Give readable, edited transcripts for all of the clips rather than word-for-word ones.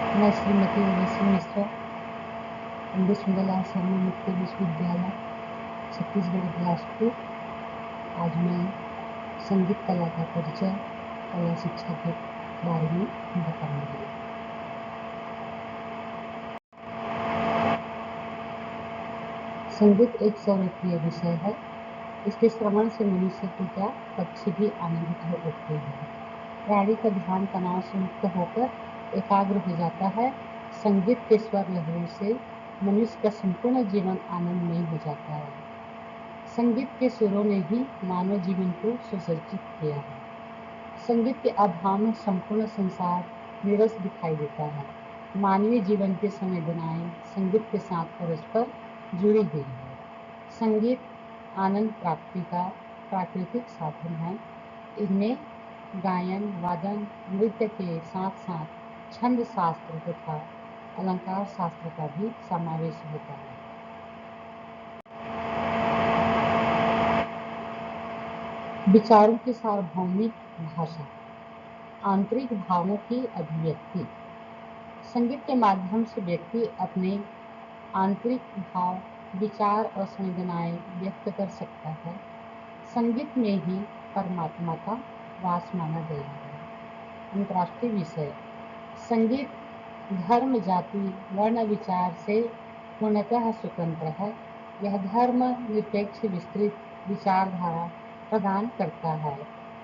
मैं श्रीमती उर्वशी मिश्रा, पंडित सुंदरलाल शर्मा मुक्त विश्वविद्यालय छत्तीसगढ़ बिलासपुर। आज मैं संगीत कला का परिचय, कला शिक्षा के बारे में बताऊंगी। संगीत एक सर्वप्रिय विषय है। इसके श्रवण से मनुष्य को क्या पक्षी भी आनंदित हो उठते हैं। प्राणी का ध्यान तनाव से मुक्त होकर एकाग्र हो जाता है। संगीत के स्वर लहरों से मनुष्य का संपूर्ण जीवन आनंदमय हो जाता है। संगीत के सुरों ने ही मानव जीवन को सुसज्जित किया है। संगीत के अभाव में संपूर्ण संसार नीरस दिखाई देता है। मानवीय जीवन की संवेदनाएं संगीत के साथ परस्पर जुड़ी हुई है। संगीत आनंद प्राप्ति का प्राकृतिक साधन है। इनमें गायन, वादन, नृत्य के साथ साथ छंद शास्त्र तथा अलंकार शास्त्र का भी समावेश होता है। विचारों की सार्वभौमिक भाषा, आंतरिक भावों की अभिव्यक्ति। संगीत के माध्यम से व्यक्ति अपने आंतरिक भाव, विचार और संवेदनाएं व्यक्त कर सकता है। संगीत में ही परमात्मा का वास माना गया है। अंतर्राष्ट्रीय विषय, संगीत धर्म, जाति, वर्ण विचार से पूर्णतः स्वतंत्र है। यह धर्म निरपेक्ष विस्तृत विचारधारा प्रदान करता है।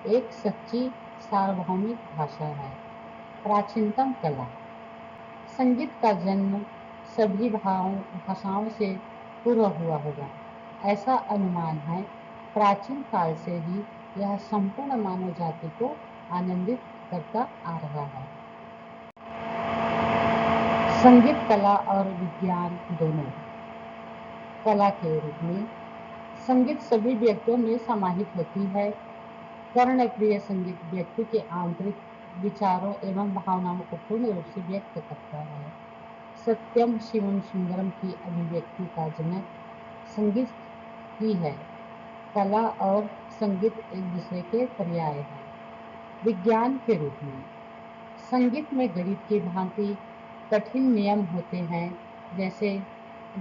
एक सच्ची सार्वभौमिक भाषा है। प्राचीनतम कला, संगीत का जन्म सभी भाषाओं से पूर्व हुआ होगा, ऐसा अनुमान है। प्राचीन काल से ही यह संपूर्ण मानव जाति को आनंदित करता आ रहा है। संगीत कला और विज्ञान दोनों। कला के रूप में संगीत सभी व्यक्तियों में समाहित होती है। कर्णप्रिय संगीत व्यक्ति के आंतरिक विचारों एवं भावनाओं को पूर्ण रूप से व्यक्त करता है। सत्यम शिवम सुंदरम की अभिव्यक्ति का जनक संगीत ही है। कला और संगीत एक दूसरे के पर्याय हैं। विज्ञान के रूप में संगीत में गणित की भांति कठिन नियम होते हैं। जैसे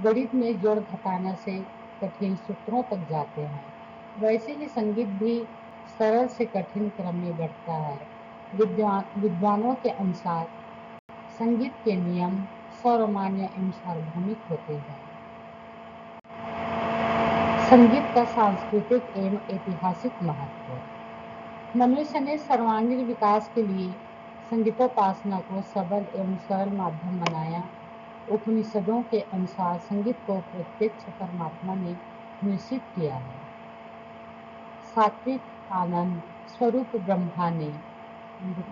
गणित में जोड़ घटाना से कठिन सूत्रों तक जाते हैं, वैसे ही संगीत भी सरल से कठिन क्रम में बढ़ता है। विद्वानों के अनुसार संगीत के नियम सर्वमान्य एवं सार्वभौमिक होते हैं। संगीत का सांस्कृतिक एवं ऐतिहासिक महत्व। मनुष्य ने सर्वांगीण विकास के लिए संगीतोपासना को सबल एवं सरल माध्यम बनाया। उपनिषदों के अनुसार संगीत को प्रत्यक्ष परमात्मा ने निश्चित किया है। सात्विक आनंद स्वरूप ब्रह्मा ने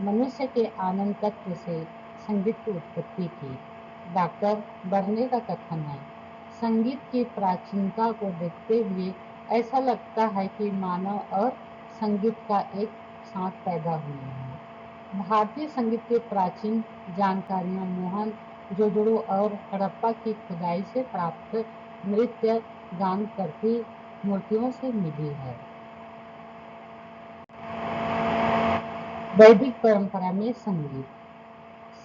मनुष्य के आनंद तत्व से संगीत की उत्पत्ति की। डॉक्टर बर्ने का कथन है, संगीत की प्राचीनता को देखते हुए ऐसा लगता है कि मानव और संगीत का एक साथ पैदा हुए हैं। भारतीय संगीत की प्राचीन जानकारियां मोहनजोदड़ो और हड़प्पा की खुदाई से प्राप्त नृत्य गान करती मूर्तियों से मिली है। वैदिक परंपरा में संगीत,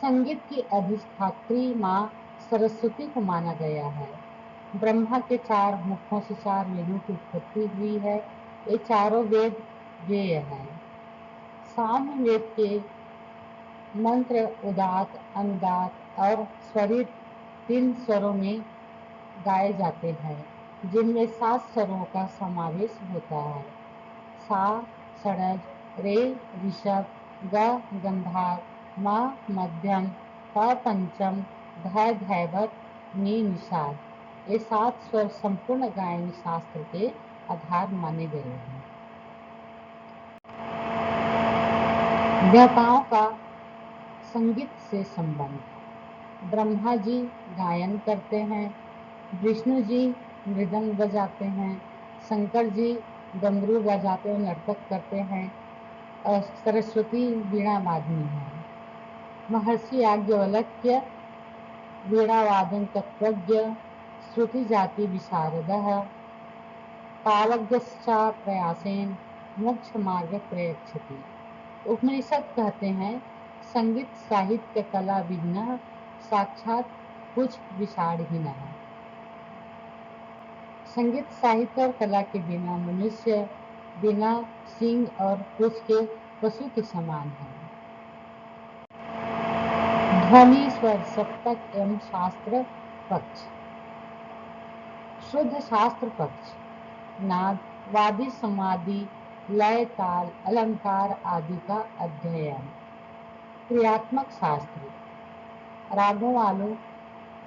संगीत की अधिष्ठात्री माँ सरस्वती को माना गया है। ब्रह्मा के 4 मुखों से 4 वेदों की उत्पत्ति हुई है। ये चारों वेद वेय हैं। साम वेद के मंत्र उदात, अनुदात और स्वरित 3 स्वरों में गाए जाते हैं, जिनमें 7 स्वरों का समावेश होता है। सा षडज, रे ऋषभ, ग गंधार, म मध्यम, प पंचम, ध धैवत, नि निषाद। ये 7 स्वर संपूर्ण गायन शास्त्र के आधार माने गए हैं। देवताओं का संगीत से संबंध। ब्रह्मा जी गायन करते हैं, विष्णु जी मृदंग बजाते हैं, शंकर जी डमरू बजाते हुए नर्तक करते हैं और सरस्वती वीणा वादनी है। महर्षि याज्ञवल्क्य वीणा वादन तत्वज्ञ, श्रुति जाति विशारदः, तालज्ञश्च प्रयासेन मोक्ष मार्ग प्रयच्छति। उपनिषद कहते हैं, संगीत साहित्य कला विघ्न साक्षात कुछ विचारहीन है। संगीत साहित्य और कला के बिना मनुष्य बिना सींग और पूंछ के पशु के समान है। ध्वनि, स्वर, सप्तक एवं शास्त्र पक्ष। शुद्ध शास्त्र पक्ष। नाद, वादी, समाधि, लय, ताल, अलंकार आदि का अध्ययन। क्रियात्मक शास्त्र।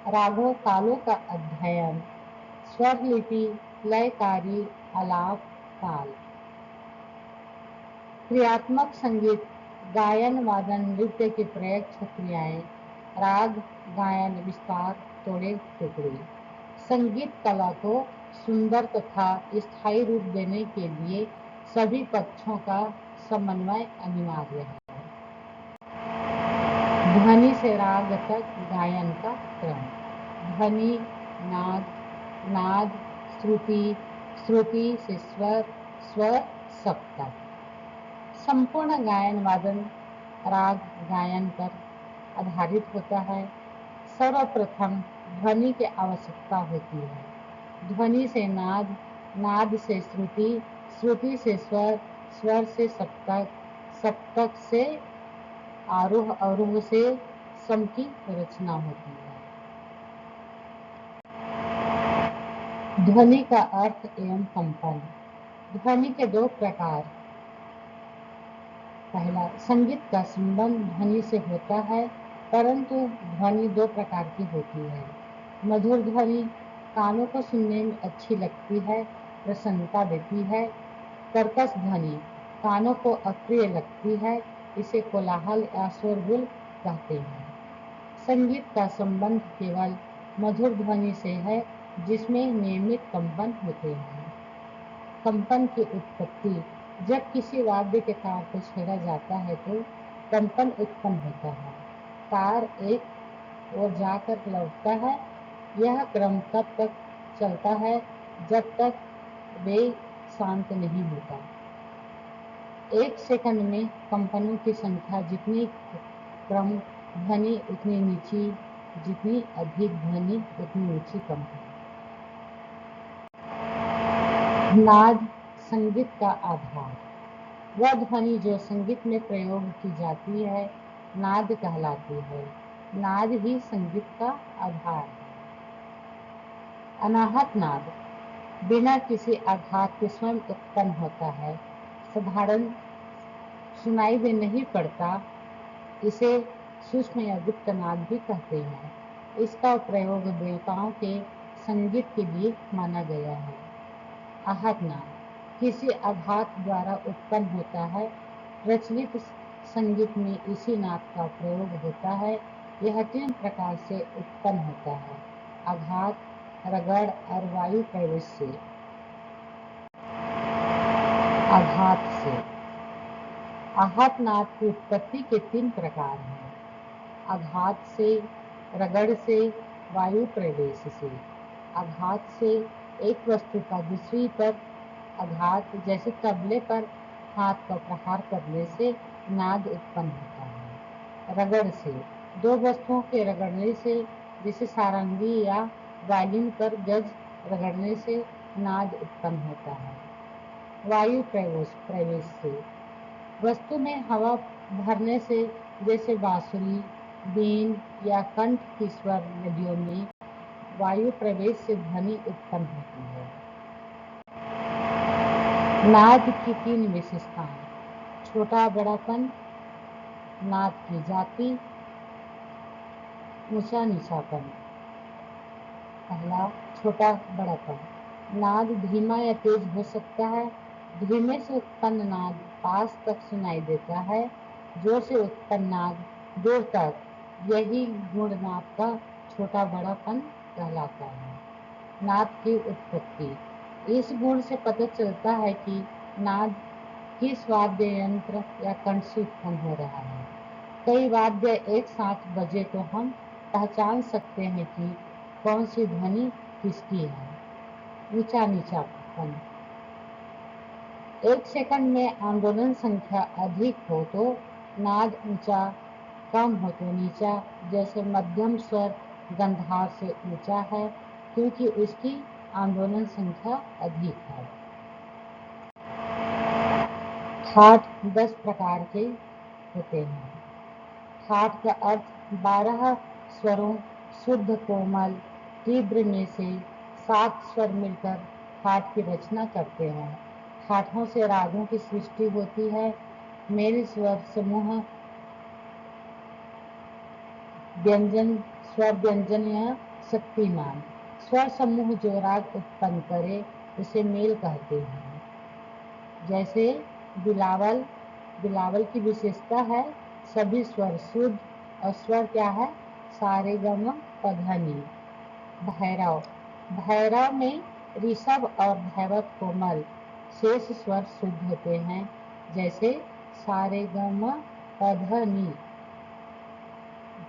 रागों तालों का अध्ययन। स्वर लिपि, लयकारी, आलाप, ताल। क्रियात्मक संगीत, गायन, वादन, नृत्य की प्रत्यक्ष क्रियाएं, राग, गायन, विस्तार, तोड़े टुकड़े। संगीत कला को सुंदर तथा स्थायी रूप देने के लिए सभी पक्षों का समन्वय अनिवार्य है। ध्वनि से राग तक गायन का क्रम। ध्वनि, नाद, नाद, श्रुति, श्रुति से स्वर, स्वर, सप्तक। संपूर्ण गायन वादन राग गायन पर आधारित होता है। सर्वप्रथम ध्वनि की आवश्यकता होती है। ध्वनि से नाद, नाद से श्रुति, श्रुति से स्वर, स्वर से सप्तक, सप्तक से आरोह, अवरोह से सम की रचना होती है। ध्वनि का अर्थ एवं कंपन। ध्वनि के दो प्रकार। पहला, संगीत का संबंध ध्वनि से होता है, परंतु ध्वनि दो प्रकार की होती है। मधुर ध्वनि कानों को सुनने में अच्छी लगती है, प्रसन्नता देती है। कर्कश ध्वनि कानों को अप्रिय लगती है, इसे कोलाहल या शोरगुल कहते हैं। संगीत का संबंध केवल मधुर ध्वनि से है, जिसमें नियमित कंपन होते हैं। कंपन की उत्पत्ति। जब किसी वाद्य के तार को छेड़ा जाता है तो कंपन उत्पन्न होता है। तार एक ओर जाकर लौटता है। यह क्रम तब तक चलता है जब तक वेग शांत नहीं होता। एक सेकंड में कंपनों की संख्या जितनी कम ध्वनि उतनी नीची, जितनी अधिक ध्वनि उतनी ऊंची कंपन। नाद, संगीत का आधार। वह ध्वनि जो संगीत में प्रयोग की जाती है नाद कहलाती है। नाद ही संगीत का आधार है। अनाहत नाद बिना किसी आघात के स्वयं उत्पन्न होता है, साधारण सुनाई दे नहीं पड़ता। इसे सूक्ष्म या गुप्त नाद भी कहते हैं। इसका प्रयोग देवताओं के संगीत के लिए माना गया है। आहत नाद किसी आघात द्वारा उत्पन्न होता है। प्रचलित संगीत में इसी नाद का प्रयोग होता है। यह 3 प्रकार से उत्पन्न होता है: आघात, रगड़ और वायु प्रवेश से। आघात से। आहत नाद की उत्पत्ति के 3 प्रकार हैं: आघात से, रगड़ से, वायु प्रवेश से। आघात से एक वस्तु का दूसरी पर आघात, जैसे तबले पर हाथ का प्रहार करने से नाद उत्पन्न होता है। रगड़ से दो वस्तुओं के रगड़ने से, जैसे सारंगी या वायलिन पर गज रगड़ने से नाद उत्पन्न होता है। वायु प्रवेश से वस्तु में हवा भरने से, जैसे बांसुरी, बीन या कंठ की स्वर नदियों में वायु प्रवेश से ध्वनि उत्पन्न होती है। नाद की 3 विशेषताएं: छोटा बड़ापन, नाद की जाति, ऊंचा नीचापन। पहला, छोटा बड़ापन। नाद धीमा या तेज हो सकता है। धीमे से उत्पन्न नाद पास तक सुनाई देता है। जोर से उत्पन्न नाद दूर तक। यही गुण नाद का छोटा बड़ापन कहलाता है। नाद की उत्पत्ति। इस गुण से पता चलता है कि नाद किस वाद्य यंत्र या कंठ से उत्पन्न हो रहा है। कई वाद्य एक साथ बजे तो हम पहचान सकते हैं कि कौन सी ध्वनि किसकी है। ऊंचा नीचापन। एक सेकंड में आंदोलन संख्या अधिक हो तो नाद ऊंचा कम हो तो नीचा। जैसे मध्यम स्वर गंधार से ऊंचा है क्योंकि उसकी आंदोलन संख्या अधिक है। ठाठ 10 प्रकार के होते हैं। ठाठ का अर्थ 12 स्वरों शुद्ध कोमल तीव्र में से 7 स्वर मिलकर ठाठ की रचना करते हैं। ठाठों से रागों की सृष्टि होती है। मेल स्वर समूह व्यंजन स्वर व्यंजन या शक्तिमान स्वर समूह जो राग उत्पन्न करे उसे मेल कहते हैं। जैसे बिलावल, बिलावल की विशेषता है सभी स्वर शुद्ध और स्वर क्या है सारे गम पधनी। भैरव, भैरव में ऋषभ और धैवत कोमल शेष स्वर शुद्ध होते हैं। जैसे सारे गम पधनी।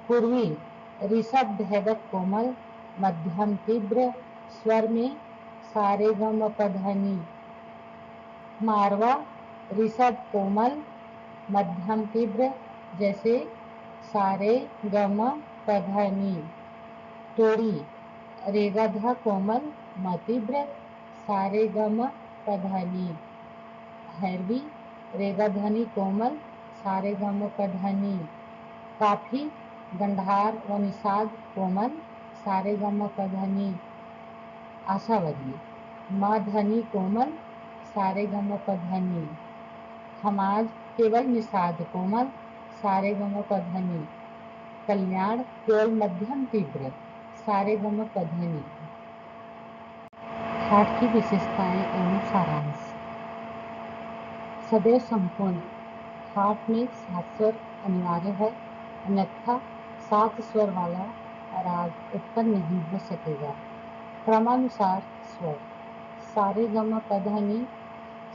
पूर्वी, ऋषभ धैवत कोमल मध्यम तीव्र स्वर में सारे गम पधनी। मारवा, ऋषभ कोमल मध्यम तीव्र जैसे सारे गम पधनी। तोड़ी, रेगाधा कोमल मतीव्र सारे गम पधनी। भैरवी, रेगाधनी कोमल सारे गम पधनी। काफी, गंधार व निषाद कोमल सारे गम पधनी। आशावरी, मधनी कोमल सारे गम पधनी। हमाज, केवल निषाद कोमल सारे गम पधनी। कल्याण, केवल मध्यम तीव्र सारे गम पधनी। ठाठ की विशेषताएं एवं सारांश। सदैव संपूर्ण, ठाठ में 7 स्वर अनिवार्य है, अन्यथा 7 स्वर वाला राग उत्पन्न नहीं हो सकेगा। क्रमानुसार स्वर, सारे गम पधनी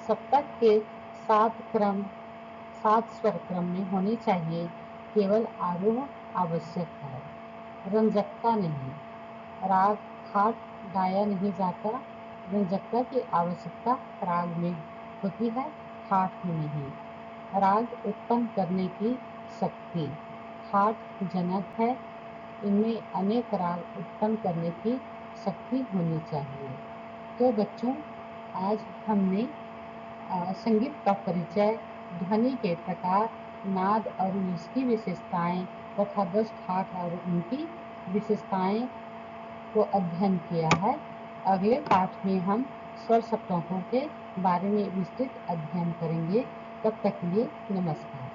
सप्तक के 7 स्वर क्रम में होने चाहिए। केवल आरोह आवश्यक है, रंजकता नहीं। राग ठाठ गाया नहीं जाता, रंजकता की आवश्यकता राग में होती है, ठाठ में नहीं। राग उत्पन्न करने की शक्ति, ठाठ जनक है, इनमें अनेक राग उत्पन्न करने की शक्ति होनी चाहिए। तो बच्चों, आज हमने संगीत का परिचय, ध्वनि के प्रकार, नाद और इसकी विशेषताएं तथा 10 ठाठ और उनकी विशेषताएं को अध्ययन किया है। अगले पाठ में हम स्वर सप्तकों के बारे में विस्तृत अध्ययन करेंगे। तब तक के लिए नमस्कार।